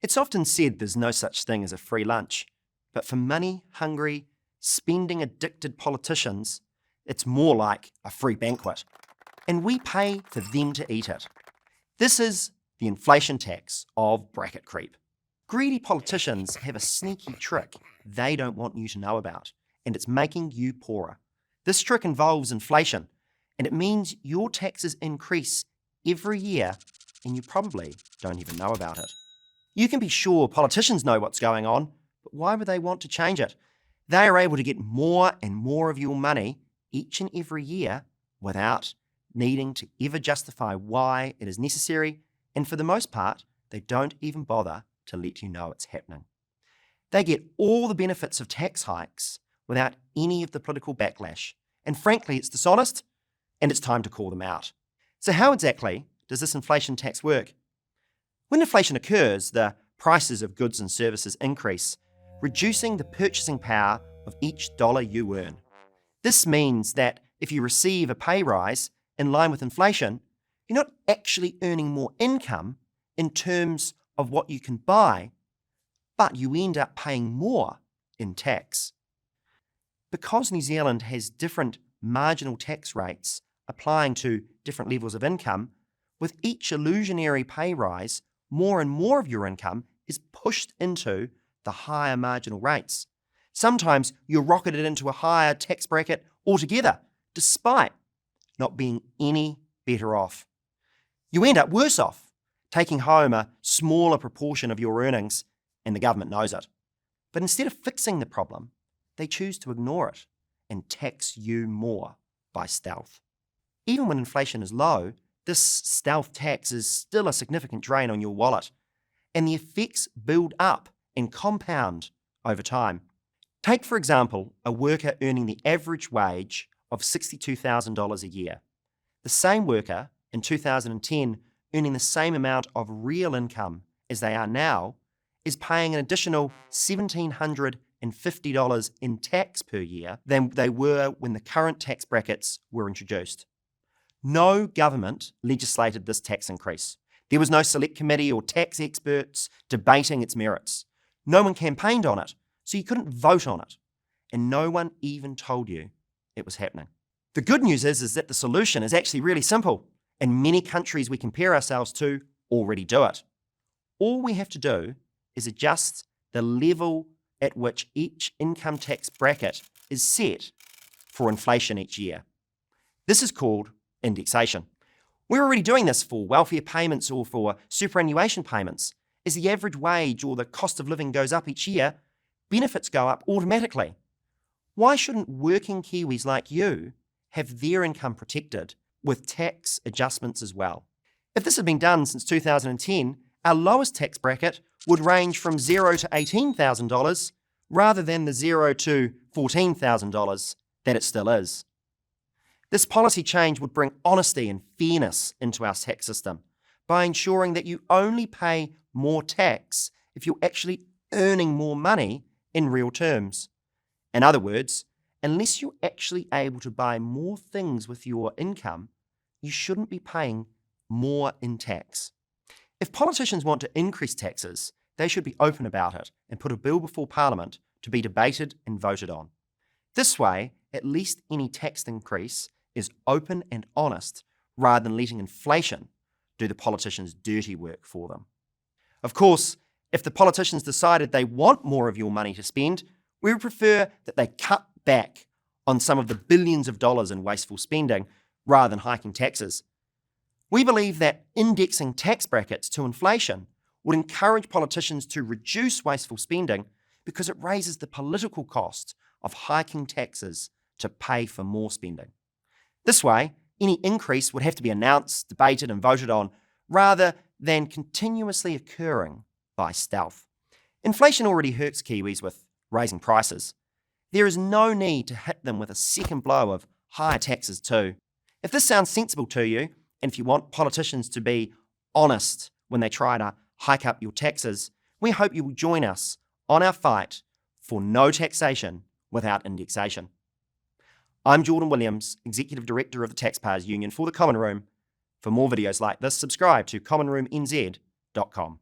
It's often said there's no such thing as a free lunch, but for money-hungry, spending-addicted politicians, it's more like a free banquet, and we pay for them to eat it. This is the inflation tax of bracket creep. Greedy politicians have a sneaky trick they don't want you to know about, and it's making you poorer. This trick involves inflation, and it means your taxes increase every year, and you probably don't even know about it. You can be sure politicians know what's going on, but why would they want to change it? They are able to get more and more of your money each and every year without needing to ever justify why it is necessary, and for the most part, they don't even bother to let you know it's happening. They get all the benefits of tax hikes without any of the political backlash, and frankly, it's dishonest, and it's time to call them out. So how exactly does this inflation tax work? When inflation occurs, the prices of goods and services increase, reducing the purchasing power of each dollar you earn. This means that if you receive a pay rise in line with inflation, you're not actually earning more income in terms of what you can buy, but you end up paying more in tax. Because New Zealand has different marginal tax rates applying to different levels of income, with each illusionary pay rise, more and more of your income is pushed into the higher marginal rates. Sometimes you're rocketed into a higher tax bracket altogether, despite not being any better off. You end up worse off, taking home a smaller proportion of your earnings, and the government knows it. But instead of fixing the problem, they choose to ignore it and tax you more by stealth. Even when inflation is low, this stealth tax is still a significant drain on your wallet, and the effects build up and compound over time. Take, for example, a worker earning the average wage of $62,000 a year. The same worker in 2010 earning the same amount of real income as they are now is paying an additional $1,750 in tax per year than they were when the current tax brackets were introduced. No government legislated this tax increase. There was no select committee or tax experts debating its merits. No one campaigned on it, so you couldn't vote on it. And no one even told you it was happening. The good news is that the solution is actually really simple, and many countries we compare ourselves to already do it. All we have to do is adjust the level at which each income tax bracket is set for inflation each year. This is called indexation. We're already doing this for welfare payments or for superannuation payments. As the average wage or the cost of living goes up each year, benefits go up automatically. Why shouldn't working Kiwis like you have their income protected with tax adjustments as well? If this had been done since 2010, our lowest tax bracket would range from $0 to $18,000 rather than the $0 to $14,000 that it still is. This policy change would bring honesty and fairness into our tax system by ensuring that you only pay more tax if you're actually earning more money in real terms. In other words, unless you're actually able to buy more things with your income, you shouldn't be paying more in tax. If politicians want to increase taxes, they should be open about it and put a bill before Parliament to be debated and voted on. This way, at least any tax increase is open and honest rather than letting inflation do the politicians' dirty work for them. Of course, if the politicians decided they want more of your money to spend, we would prefer that they cut back on some of the billions of dollars in wasteful spending rather than hiking taxes. We believe that indexing tax brackets to inflation would encourage politicians to reduce wasteful spending because it raises the political cost of hiking taxes to pay for more spending. This way, any increase would have to be announced, debated, and voted on, rather than continuously occurring by stealth. Inflation already hurts Kiwis with raising prices. There is no need to hit them with a second blow of higher taxes too. If this sounds sensible to you, and if you want politicians to be honest when they try to hike up your taxes, we hope you will join us on our fight for no taxation without indexation. I'm Jordan Williams, Executive Director of the Taxpayers Union for the Common Room. For more videos like this, subscribe to commonroomnz.com.